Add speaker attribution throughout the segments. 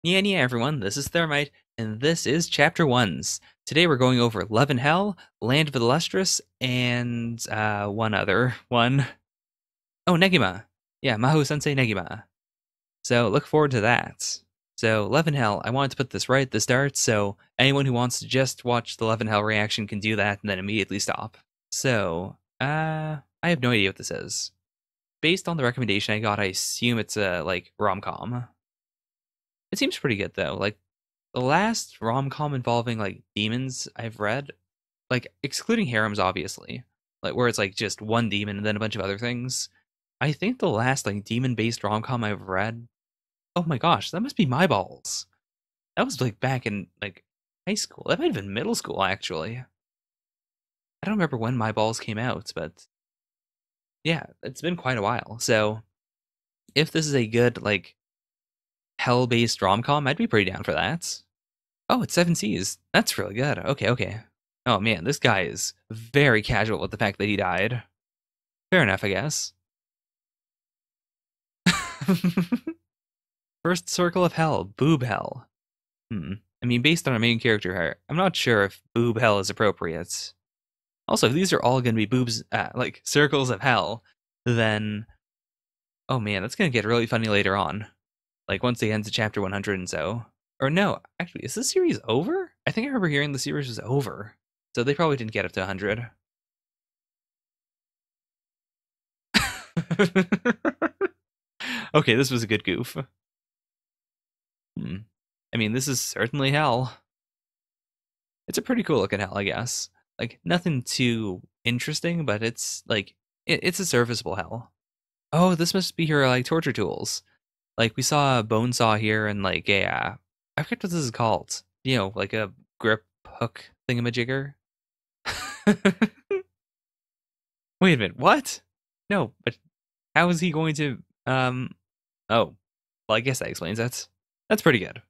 Speaker 1: Yeah, everyone, this is Thermite, and this is Chapter 1s. Today we're going over Love and Hell, Land of the Lustrous, and one other one. Oh, Negima. Yeah, Maho-sensei Negima. So look forward to that. So Love and Hell, I wanted to put this right at the start, so anyone who wants to just watch the Love and Hell reaction can do that and then immediately stop. So, I have no idea what this is. Based on the recommendation I got, I assume it's a, rom-com. It seems pretty good, though. The last rom-com involving, demons I've read, excluding harems, obviously, where it's, just one demon and then a bunch of other things. I think the last, demon-based rom-com I've read, oh my gosh, that must be My Balls. That was, back in, high school. That might have been middle school, actually. I don't remember when My Balls came out, but yeah, it's been quite a while. So, if this is a good, hell-based rom-com, I'd be pretty down for that. Oh, it's Seven Seas. That's really good. Okay. Oh man, this guy is very casual with the fact that he died. Fair enough, I guess. First Circle of Hell, Boob Hell. I mean, based on our main character here, I'm not sure if Boob Hell is appropriate. Also, if these are all going to be boobs, circles of hell, then, oh man, that's going to get really funny later on. Once they get to chapter 100 and so. Or no, actually, is this series over? I think I remember hearing the series was over. So they probably didn't get up to 100. Okay, this was a good goof. I mean, this is certainly hell. It's a pretty cool looking hell, I guess. Nothing too interesting, but it's, it's a serviceable hell. Oh, this must be her, torture tools. We saw a bone saw here and, I forget what this is called. You know, like a grip hook thingamajigger. Wait a minute, what? No, but how is he going to, oh, well, I guess that explains it. That's pretty good.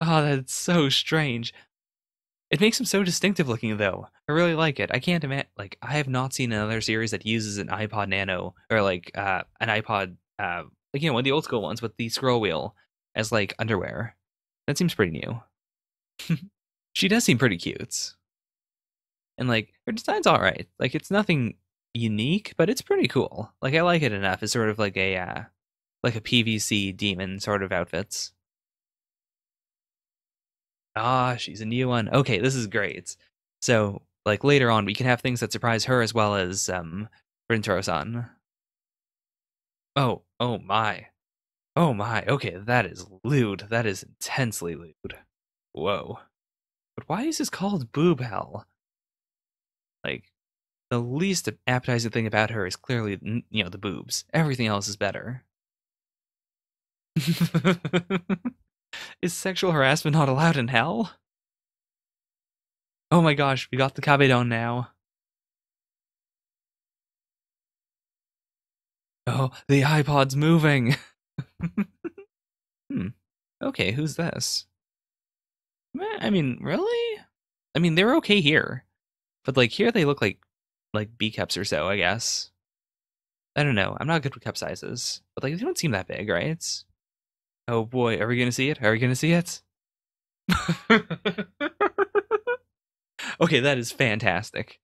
Speaker 1: Oh, that's so strange. It makes him so distinctive looking, though. I really like it. I can't imagine, I have not seen another series that uses an iPod Nano, or, an iPod, one of the old school ones with the scroll wheel as, underwear. That seems pretty new. She does seem pretty cute. And, her design's alright. It's nothing unique, but it's pretty cool. I like it enough. It's sort of like a PVC demon sort of outfits. Ah, she's a new one. Okay, this is great. So, later on, we can have things that surprise her as well as, Rintaro-san. Oh my. Oh my, okay, that is lewd. That is intensely lewd. Whoa. But why is this called Boob Hell? The least appetizing thing about her is clearly, the boobs. Everything else is better. Is sexual harassment not allowed in hell? Oh my gosh, we got the Kabedon now. Oh, the iPod's moving. Okay, who's this? I mean, really? I mean, they're okay here. But, here they look like B cups or so, I guess. I don't know. I'm not good with cup sizes. But, they don't seem that big, right? Oh boy, are we gonna see it? Are we gonna see it? Okay, that is fantastic.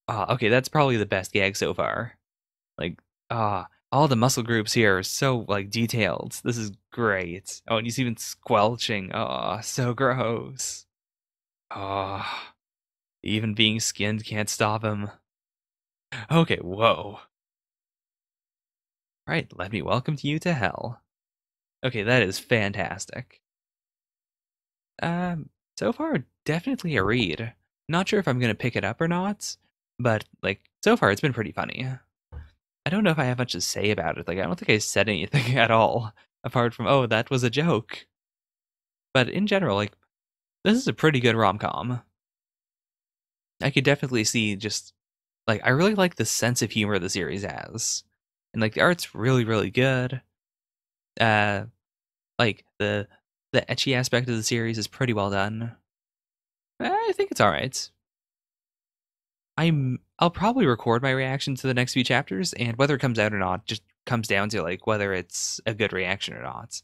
Speaker 1: Okay, that's probably the best gag so far. All the muscle groups here are so, detailed. This is great. Oh, and he's even squelching. Oh, so gross. Oh, even being skinned can't stop him. Okay, whoa. Right, let me welcome you to hell. Okay, that is fantastic. So far, definitely a read. Not sure if I'm gonna pick it up or not, but, so far it's been pretty funny. I don't know if I have much to say about it. I don't think I said anything at all, apart from, oh, that was a joke. But in general, this is a pretty good rom-com. I could definitely see just, I really like the sense of humor the series has. And, the art's really, really good. Uh, the ecchi aspect of the series is pretty well done. I think it's alright. I'll probably record my reaction to the next few chapters, and whether it comes out or not just comes down to, whether it's a good reaction or not.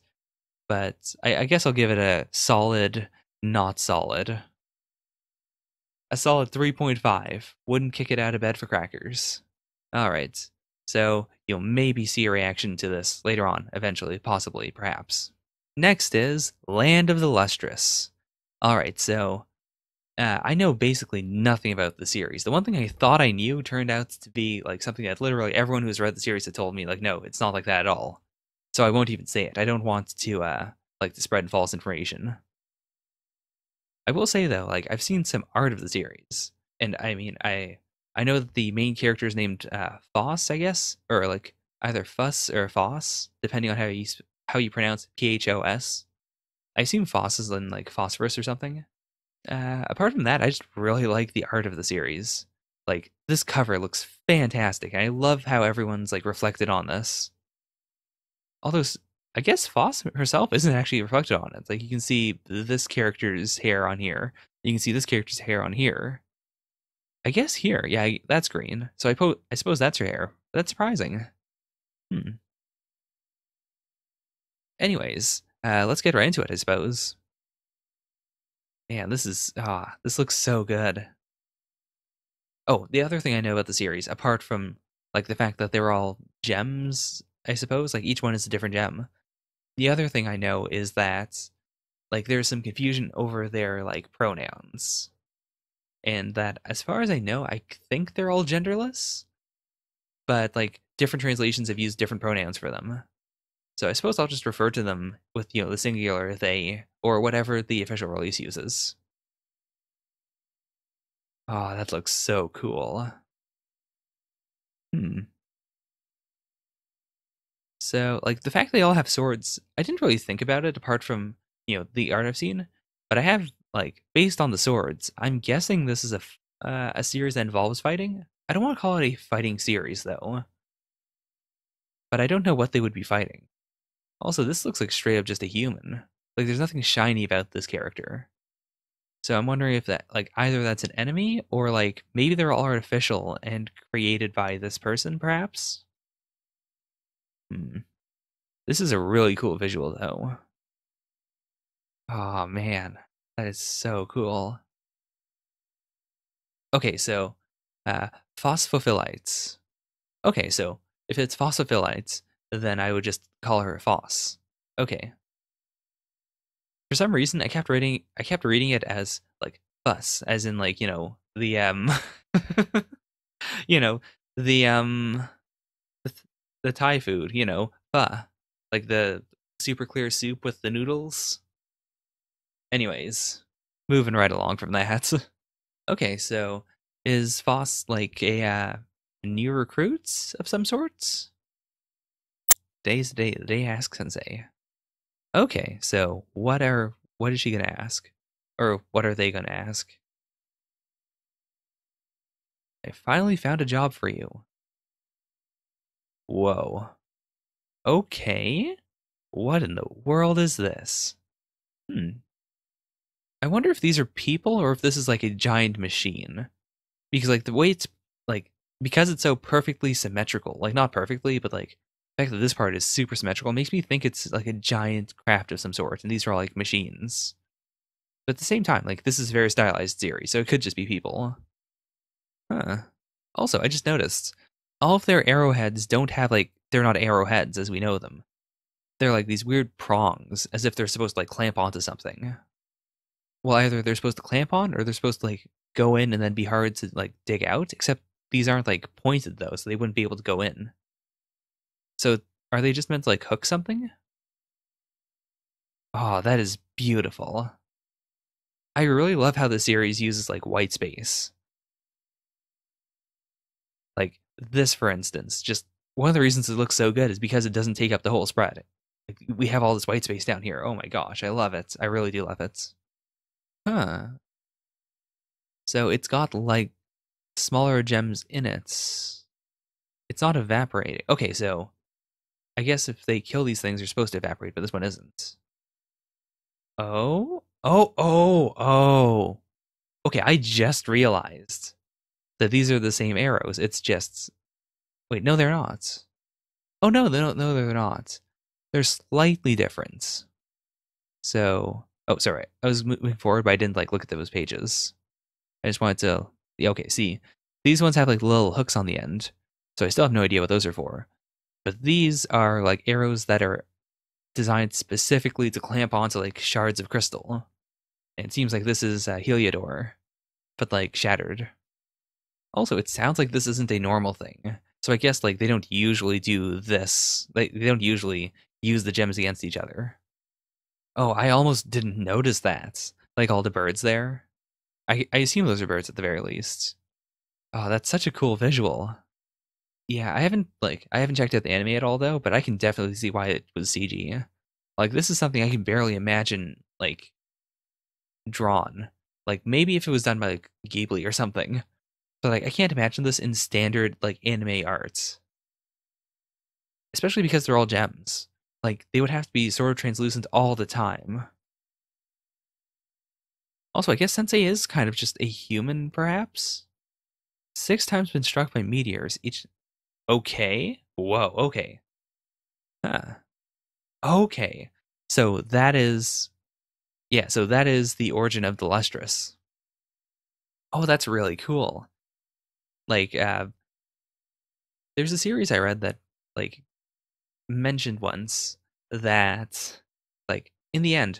Speaker 1: but I guess I'll give it a solid, not solid. A solid 3.5. Wouldn't kick it out of bed for crackers. All right. So you'll maybe see a reaction to this later on, eventually, possibly, perhaps. Next is Land of the Lustrous. All right, so I know basically nothing about the series. The one thing I thought I knew turned out to be like something that literally everyone who's read the series had told me, like, no, it's not like that at all. So I won't even say it. I don't want to to spread false information. I will say though, like I've seen some art of the series, and I mean, I know that the main character is named Foss, I guess, or like either Fuss or Foss, depending on how you pronounce Phos. I assume Foss is in like phosphorus or something. Apart from that, I just really like the art of the series. Like this cover looks fantastic. I love how everyone's like reflected on this. Although I guess Foss herself isn't actually reflected on it. Like you can see this character's hair on here. You can see this character's hair on here. I guess here, yeah, that's green. So I suppose that's her hair. That's surprising. Hmm. Anyways, let's get right into it, I suppose. Man, this looks so good. Oh, the other thing I know about the series, apart from like the fact that they're all gems, I suppose, like each one is a different gem. The other thing I know is that like there's some confusion over their like pronouns. And that as far as I know, I think they're all genderless, but like different translations have used different pronouns for them. So I suppose I'll just refer to them with, the singular they or whatever the official release uses. Oh, that looks so cool. Hmm. So, like the fact they all have swords, I didn't really think about it apart from, the art I've seen, but I have like based on the swords, I'm guessing this is a series that involves fighting. I don't want to call it a fighting series though, but I don't know what they would be fighting. Also, this looks like straight up just a human. Like there's nothing shiny about this character. So I'm wondering if that like either that's an enemy or like maybe they're all artificial and created by this person perhaps. Hmm. This is a really cool visual though. Oh man, that is so cool. Okay, so uh phosphophilites. Okay, so if it's phosphophilites, then I would just call her Phos. Okay. For some reason I kept reading it as like bus, as in like, the you know, the the, the Thai food, pho. Like the super clear soup with the noodles. Anyways, moving right along from that. Okay, so is Voss like a new recruit of some sorts? Day ask Sensei. Okay, so what is she gonna ask? Or what are they gonna ask? I finally found a job for you. Whoa. Okay. What in the world is this? Hmm. I wonder if these are people or if this is like a giant machine. Because like the way it's like because it's so perfectly symmetrical, like not perfectly, but like the fact that this part is super symmetrical makes me think it's like a giant craft of some sort, and these are all like machines. But at the same time, like this is a very stylized series, so it could just be people. Huh. Also, I just noticed all of their arrowheads don't have like they're not arrowheads as we know them. They're like these weird prongs, as if they're supposed to like clamp onto something. Well, either they're supposed to clamp on or they're supposed to like go in and then be hard to like dig out, except these aren't like pointed though, so they wouldn't be able to go in. So are they just meant to like hook something? Oh, that is beautiful. I really love how the series uses like white space. Like this, for instance, just one of the reasons it looks so good is because it doesn't take up the whole spread. Like we have all this white space down here. Oh my gosh, I love it. I really do love it. Huh. So it's got like smaller gems in it. It's not evaporating. Okay, so I guess if they kill these things, they're supposed to evaporate, but this one isn't. Oh, oh, oh, oh. Okay, I just realized that these are the same arrows. It's just wait, no, they're not. Oh no, no, they're not. They're slightly different. So, oh, sorry. I was moving forward, but I didn't like look at those pages. I just wanted to, yeah, okay, see. These ones have like little hooks on the end. So I still have no idea what those are for. But these are like arrows that are designed specifically to clamp onto like shards of crystal. And it seems like this is Heliodor, but like shattered. Also, it sounds like this isn't a normal thing. So I guess like they don't usually do this. They don't usually use the gems against each other. Oh, I almost didn't notice that. Like all the birds there. I assume those are birds at the very least. Oh, that's such a cool visual. Yeah, I haven't checked out the anime at all though, but I can definitely see why it was CG. Like this is something I can barely imagine like drawn. Like maybe if it was done by like Ghibli or something. But like I can't imagine this in standard like anime arts. Especially because they're all gems. Like they would have to be sort of translucent all the time. Also, I guess Sensei is kind of just a human, perhaps? 6 times been struck by meteors, each. Okay. Whoa, okay. Huh. Okay. So that is. Yeah, so that is the origin of the Lustrous. Oh, that's really cool. Like, there's a series I read that, like, mentioned once that, like, in the end,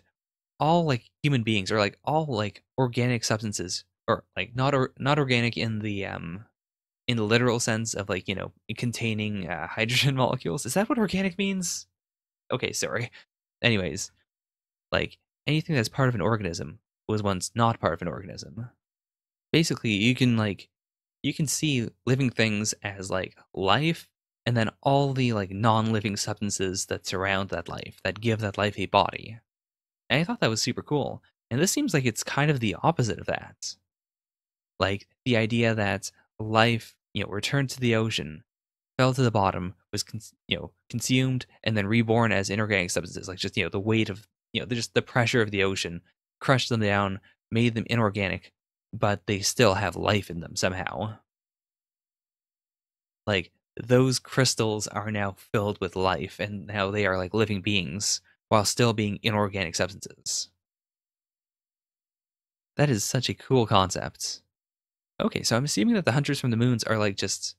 Speaker 1: all like human beings or like all like organic substances or like not organic in the literal sense of like containing hydrogen molecules. Is that what organic means? Okay, sorry. Anyways, like anything that's part of an organism was once not part of an organism. Basically, you can see living things as like life and then all the like non-living substances that surround that life that give that life a body. And I thought that was super cool. And this seems like it's kind of the opposite of that. Like the idea that life, returned to the ocean, fell to the bottom, was consumed, and then reborn as inorganic substances. Like just the weight of just the pressure of the ocean crushed them down, made them inorganic, but they still have life in them somehow. Like those crystals are now filled with life, and now they are like living beings while still being inorganic substances. That is such a cool concept. Okay, so I'm assuming that the hunters from the moons are like just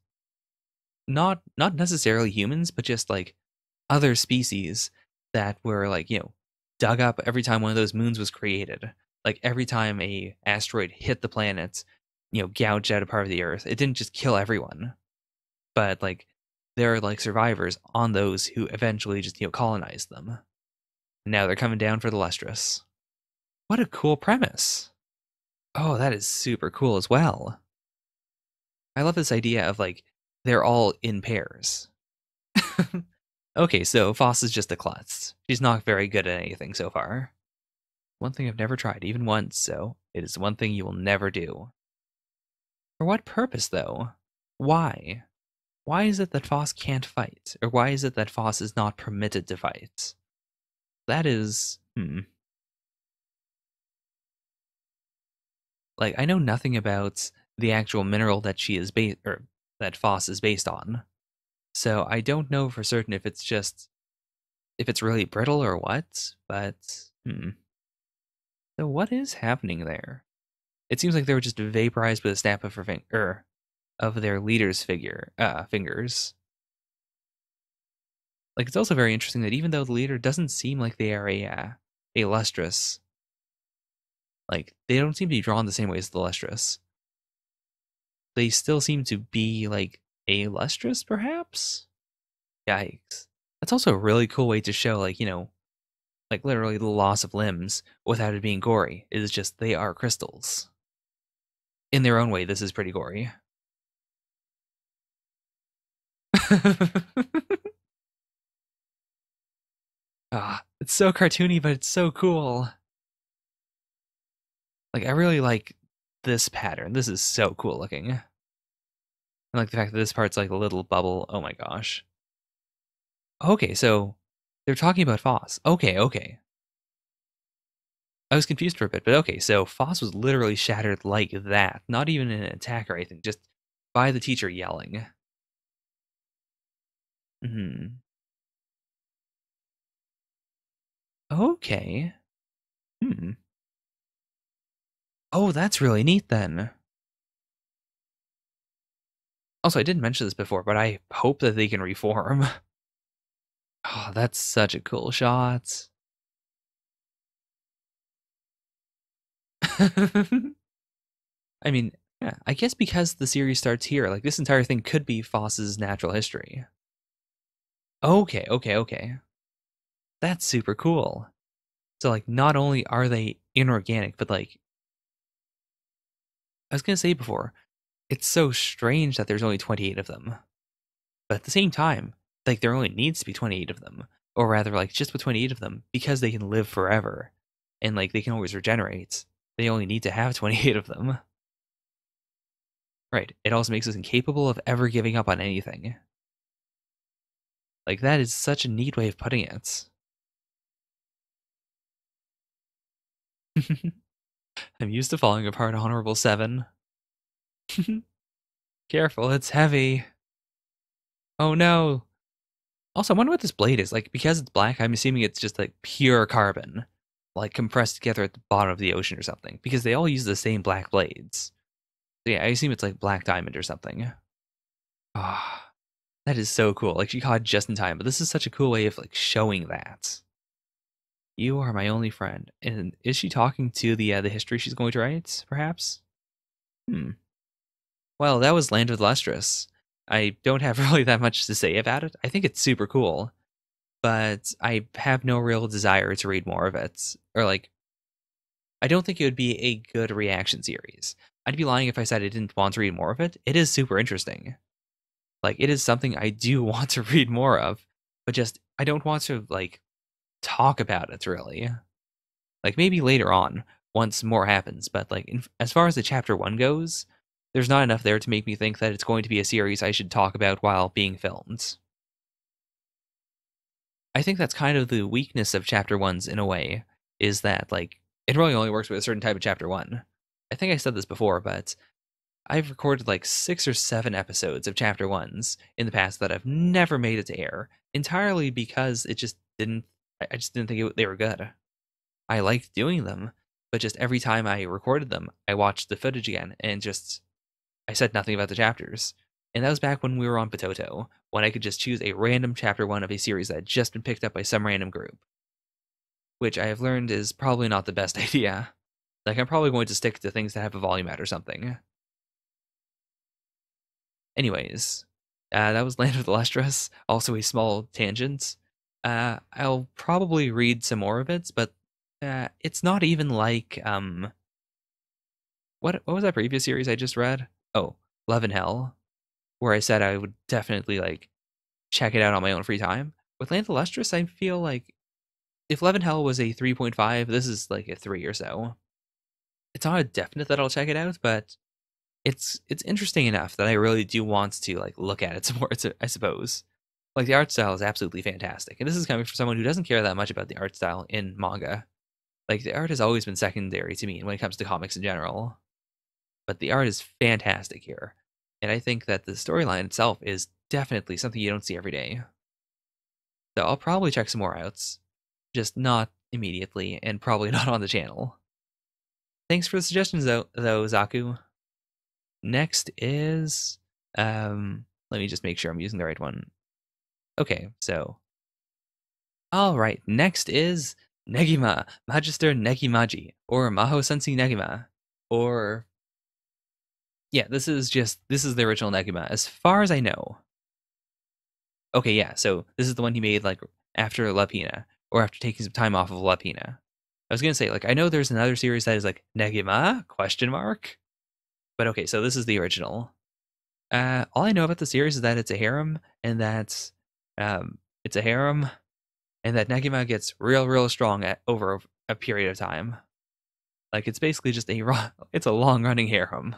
Speaker 1: not necessarily humans, but just like other species that were like, dug up every time one of those moons was created. Like every time a asteroid hit the planet, gouged out a part of the earth. It didn't just kill everyone, but like there are like survivors on those who eventually just, colonized them. Now they're coming down for the Lustrous. What a cool premise. Oh, that is super cool as well. I love this idea of like they're all in pairs. Okay, so Foss is just a klutz. She's not very good at anything so far. One thing I've never tried, even once, so it is one thing you will never do. For what purpose, though? Why? Why is it that Foss can't fight? Or why is it that Foss is not permitted to fight? That is, Like, I know nothing about the actual mineral that she is based, or that Foss is based on. So I don't know for certain if it's just if it's really brittle or what, but So what is happening there? It seems like they were just vaporized with a snap of her of their leader's fingers. Like it's also very interesting that even though the leader doesn't seem like they are a lustrous, like they don't seem to be drawn the same way as the lustrous. They still seem to be like a lustrous, perhaps. Yikes! That's also a really cool way to show like literally the loss of limbs without it being gory. It is just they are crystals. In their own way, this is pretty gory. Ah, it's so cartoony, but it's so cool. Like I really like this pattern. This is so cool looking. And like the fact that this part's like a little bubble. Oh my gosh. Okay, so they're talking about Foss. Okay, okay. I was confused for a bit, but okay, so Foss was literally shattered like that. Not even in an attack or anything, just by the teacher yelling. Hmm. Okay. Hmm. Oh, that's really neat then. Also, I didn't mention this before, but I hope that they can reform. Oh, that's such a cool shot. I mean, yeah, I guess because the series starts here, like this entire thing could be Foss's natural history. Okay, okay, okay. That's super cool. So like not only are they inorganic, but like I was gonna say before, it's so strange that there's only 28 of them. But at the same time, like there only needs to be 28 of them. Or rather, like just with 28 of them, because they can live forever. And like they can always regenerate. They only need to have 28 of them. Right. It also makes us incapable of ever giving up on anything. Like that is such a neat way of putting it. I'm used to falling apart, Honorable Seven. Careful, it's heavy. Oh no. Also, I wonder what this blade is. Like, because it's black, I'm assuming it's just like pure carbon, like compressed together at the bottom of the ocean or something, because they all use the same black blades. So yeah, I assume it's like black diamond or something. Ah, that is so cool. Like, she caught just in time, but this is such a cool way of like showing that. You are my only friend. And is she talking to the history she's going to write, perhaps? Hmm. Well, that was Land of the Lustrous. I don't have really that much to say about it. I think it's super cool, but I have no real desire to read more of it. Or like, I don't think it would be a good reaction series. I'd be lying if I said I didn't want to read more of it. It is super interesting. Like, it is something I do want to read more of, but just I don't want to like talk about it really. Like maybe later on once more happens, but like as far as the chapter 1 goes, there's not enough there to make me think that it's going to be a series I should talk about while being filmed. I think that's kind of the weakness of chapter 1s in a way, is that like it really only works with a certain type of chapter 1. I think I said this before, but I've recorded like 6 or 7 episodes of chapter 1s in the past that have never made it to air, entirely because it just didn't I just didn't think they were good. I liked doing them, but just every time I recorded them, I watched the footage again and just I said nothing about the chapters. And that was back when we were on Potato, when I could just choose a random chapter 1 of a series that had just been picked up by some random group, which I have learned is probably not the best idea. Like I'm probably going to stick to things that have a volume at or something. Anyways, that was Land of the Lustrous, also a small tangent. I'll probably read some more of it, but it's not even like what was that previous series I just read? Oh, Love and Hell, where I said I would definitely like check it out on my own free time. With Land of the Lustrous, I feel like if Love and Hell was a 3.5, this is like a 3 or so. It's not a definite that I'll check it out, but it's interesting enough that I really do want to like look at it some more. I suppose. Like the art style is absolutely fantastic, and this is coming from someone who doesn't care that much about the art style in manga. Like the art has always been secondary to me when it comes to comics in general, but the art is fantastic here, and I think that the storyline itself is definitely something you don't see every day. So I'll probably check some more outs, just not immediately, and probably not on the channel. Thanks for the suggestions, though Zaku. Next is, let me just make sure I'm using the right one. Okay, so, all right, next is Negima, Magister Negimaji, or Maho Sensei Negima, or, yeah, this is the original Negima, as far as I know. Okay, yeah, so this is the one he made, like, after Lapina, or after taking some time off of Lapina. I was gonna say, like, I know there's another series that is, like, Negima, question mark? But okay, so this is the original. All I know about the series is that it's a harem, and that it's a harem, and that Negima gets real strong over a period of time. Like it's basically just it's a long running harem,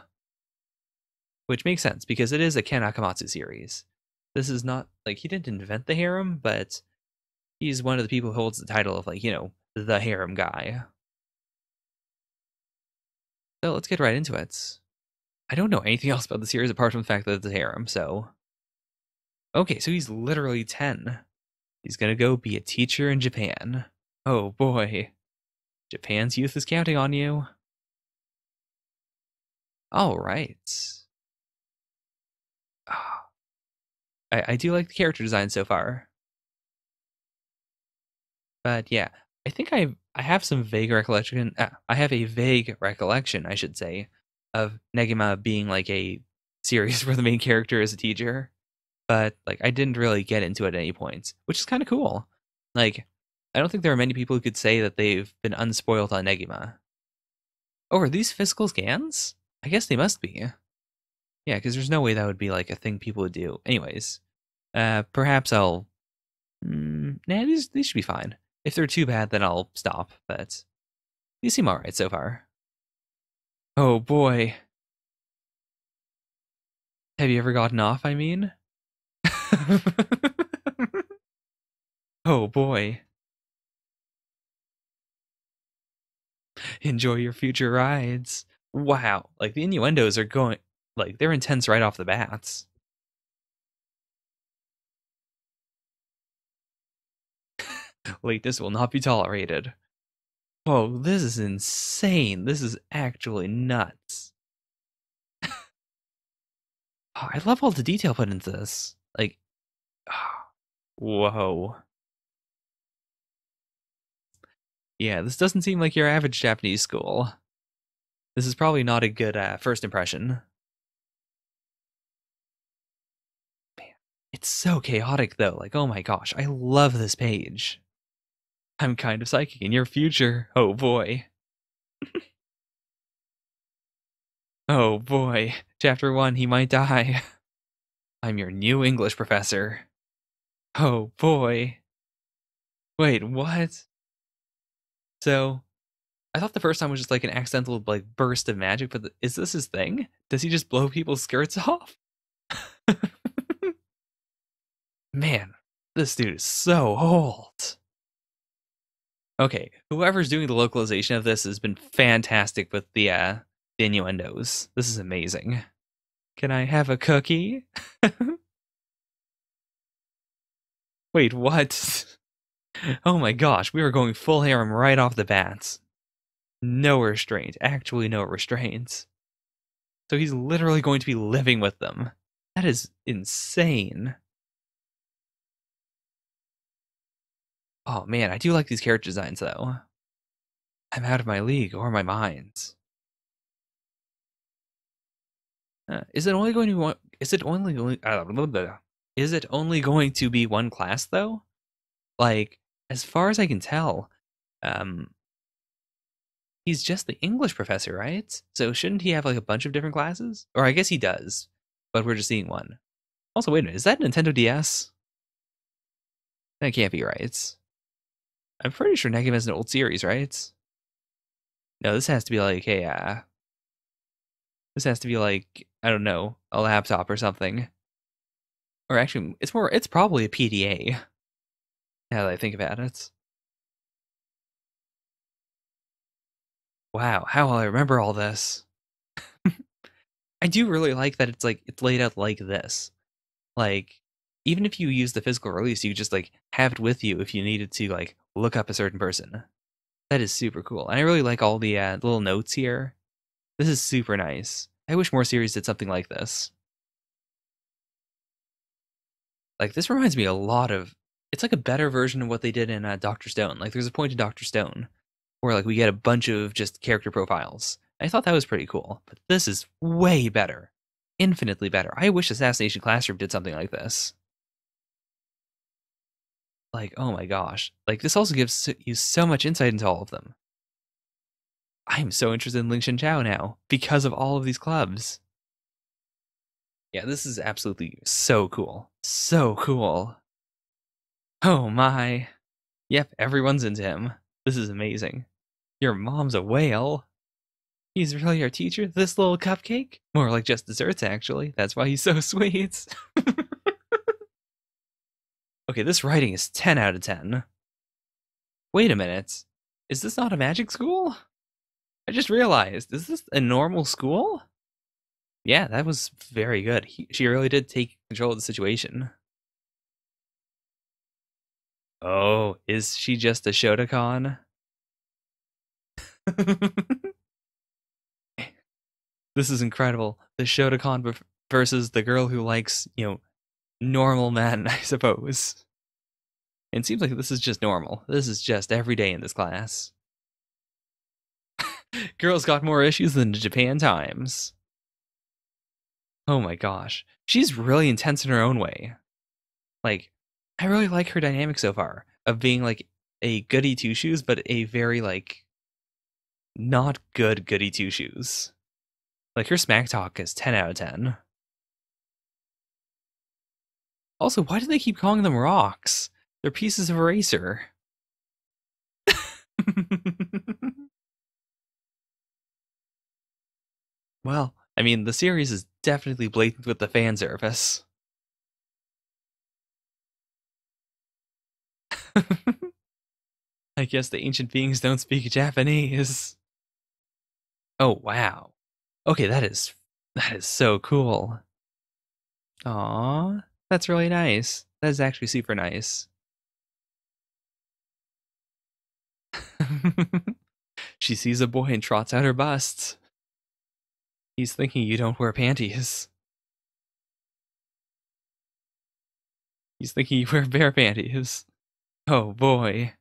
Speaker 1: which makes sense because it is a Ken Akamatsu series. This is not like he didn't invent the harem, but he's one of the people who holds the title of like the harem guy. So let's get right into it. I don't know anything else about the series apart from the fact that it's a harem. So okay, so he's literally 10. He's gonna go be a teacher in Japan. Oh boy. Japan's youth is counting on you. All right. Ah, I do like the character design so far. But yeah, I think I have some vague recollection. I have a vague recollection, I should say, of Negima being like a series where the main character is a teacher. But like I didn't really get into it at any point, which is kind of cool. Like I don't think there are many people who could say that they've been unspoiled on Negima. Oh, are these physical scans? I guess they must be. Yeah, because there's no way that would be like a thing people would do. Anyways, perhaps I'll. Nah, these should be fine. If they're too bad, then I'll stop. But these seem alright so far. Oh boy, have you ever gotten off? I mean. Oh boy, enjoy your future rides. Wow, like the innuendos are going, like they're intense right off the bats. Lateness will not be tolerated. Whoa, this is insane. This is actually nuts. Oh, I love all the detail put into this. Like, whoa. Yeah, this doesn't seem like your average Japanese school. This is probably not a good first impression. Man, it's so chaotic though. Like, oh my gosh, I love this page. I'm kind of psychic in your future. Oh boy. Oh boy. Chapter 1, he might die. I'm your new English professor. Oh boy. Wait, what? So, I thought the first time was just like an accidental like burst of magic, but is this his thing? Does he just blow people's skirts off? Man, this dude is so old. Okay, whoever's doing the localization of this has been fantastic with the innuendos. This is amazing. Can I have a cookie? Wait, what? Oh my gosh, we were going full harem right off the bat. No restraint. Actually, no restraints. So he's literally going to be living with them. That is insane. Oh man, I do like these character designs though. I'm out of my league or my mind. Is it only going to be one? Is it only going? Blah, blah, blah. Is it only going to be one class though? Like, as far as I can tell, um, he's just the English professor, right? So shouldn't he have like a bunch of different classes? Or I guess he does, but we're just seeing one. Also, wait a minute, is that Nintendo DS? That can't be right. I'm pretty sure Negima is an old series, right? No, this has to be like a this has to be like, I don't know, a laptop or something. Or actually, it's probably a PDA, now that I think about it. Wow, how will I remember all this? I do really like that it's like, it's laid out like this. Like, even if you use the physical release, you just like have it with you if you needed to like look up a certain person. That is super cool. And I really like all the little notes here. This is super nice. I wish more series did something like this. Like this reminds me a lot of. It's like a better version of what they did in Doctor Stone. Like there's a point in Doctor Stone where like we get a bunch of just character profiles. I thought that was pretty cool, but this is way better, infinitely better. I wish Assassination Classroom did something like this. Like oh my gosh, like this also gives you so much insight into all of them. I'm so interested in Ling Shin Chao now because of all of these clubs. Yeah, this is absolutely so cool. So cool. Oh my. Yep, everyone's into him. This is amazing. Your mom's a whale. He's really our teacher, this little cupcake? More like just desserts, actually. That's why he's so sweet. Okay, this writing is 10 out of 10. Wait a minute. Is this not a magic school? I just realized. Is this a normal school? Yeah, that was very good. She really did take control of the situation. Oh, is she just a Shotokan? This is incredible. The Shotokan versus the girl who likes, normal men, I suppose. And it seems like this is just normal. This is just every day in this class. Girl's got more issues than the Japan Times. Oh my gosh. She's really intense in her own way. Like, I really like her dynamic so far of being like a goody two shoes, but a very like not good goody two shoes. Like her smack talk is 10 out of 10. Also, why do they keep calling them rocks? They're pieces of eraser. Well, I mean, the series is definitely blatant with the fan service. I guess the ancient beings don't speak Japanese. Oh, wow. Okay, that is so cool. Aw, that's really nice. That is actually super nice. She sees a boy and trots out her bust. He's thinking you don't wear panties. He's thinking you wear bare panties. Oh boy.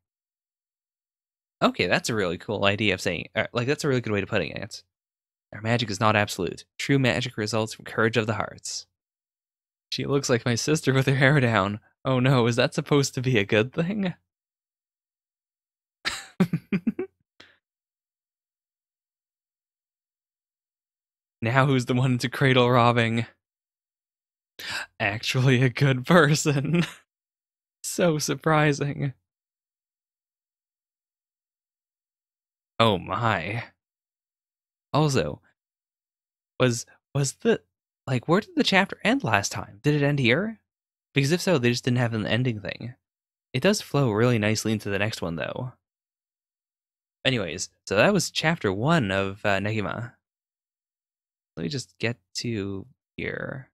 Speaker 1: Okay, that's a really cool idea of saying, like, that's a really good way to putting it. Our magic is not absolute. True magic results from courage of the hearts. She looks like my sister with her hair down. Oh no, is that supposed to be a good thing? Now who's the one into cradle robbing? Actually a good person. So surprising. Oh my. Also, was the like where did the chapter end last time? Did it end here? Because if so, they just didn't have an ending thing. It does flow really nicely into the next one though. Anyways, so that was chapter 1 of Negima. Let me just get to here.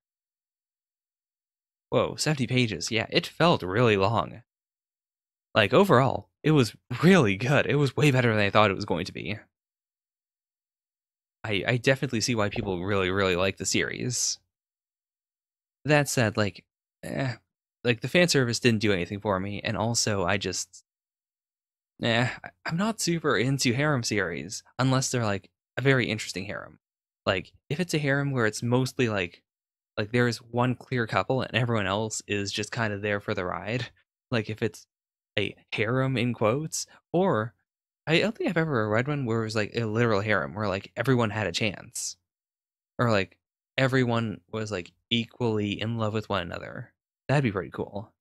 Speaker 1: Whoa, 70 pages. Yeah, it felt really long. Like, overall, it was really good. It was way better than I thought it was going to be. I definitely see why people really, really like the series. That said, like the fan service didn't do anything for me, and also I'm not super into harem series unless they're like a very interesting harem. Like, if it's a harem where it's mostly like there's one clear couple and everyone else is just kind of there for the ride. Like if it's a harem in quotes, or I don't think I've ever read one where it was like a literal harem where like everyone had a chance. Or like everyone was like equally in love with one another. That'd be pretty cool.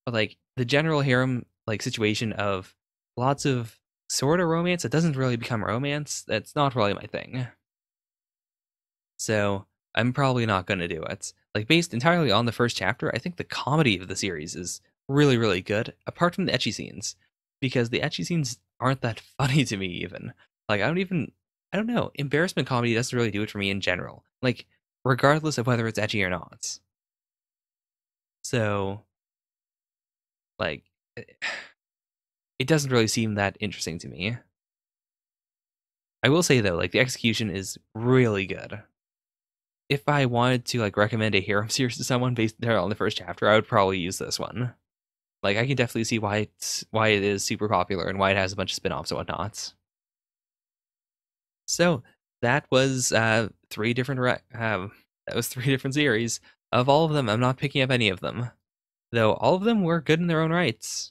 Speaker 1: But like the general harem like situation of lots of sort of romance that doesn't really become romance, that's not really my thing. So I'm probably not going to do it. Like based entirely on the first chapter, I think the comedy of the series is really, really good, apart from the ecchi scenes, because the ecchi scenes aren't that funny to me even. Like I don't know, embarrassment comedy doesn't really do it for me in general. Like regardless of whether it's ecchi or not. So like it doesn't really seem that interesting to me. I will say though, like the execution is really good. If I wanted to like recommend a harem series to someone based there on the first chapter, I would probably use this one. Like I can definitely see why it is super popular and why it has a bunch of spin-offs and whatnot. So that was three different that was three different series. Of all of them, I'm not picking up any of them, though all of them were good in their own rights.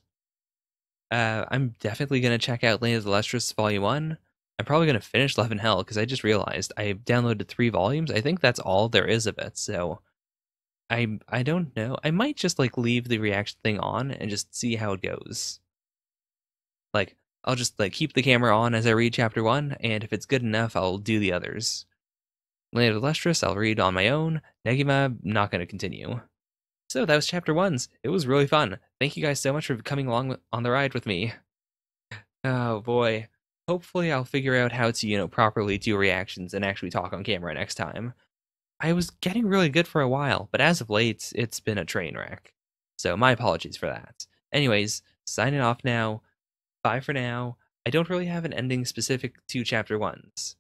Speaker 1: I'm definitely gonna check out Land of the Lustrous Volume 1. I'm probably gonna finish Love and Hell because I just realized I downloaded 3 volumes. I think that's all there is of it. So I don't know. I might just like leave the reaction thing on and just see how it goes. Like I'll just like keep the camera on as I read chapter 1, and if it's good enough, I'll do the others. Land of the Lustrous, I'll read on my own. Negima, not gonna continue. So that was chapter 1's. It was really fun. Thank you guys so much for coming along on the ride with me. Oh boy. Hopefully I'll figure out how to, properly do reactions and actually talk on camera next time. I was getting really good for a while, but as of late, it's been a train wreck. So my apologies for that. Anyways, signing off now. Bye for now. I don't really have an ending specific to chapter ones.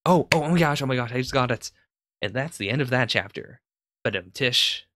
Speaker 1: Oh my gosh, I just got it. And that's the end of that chapter. But Tish.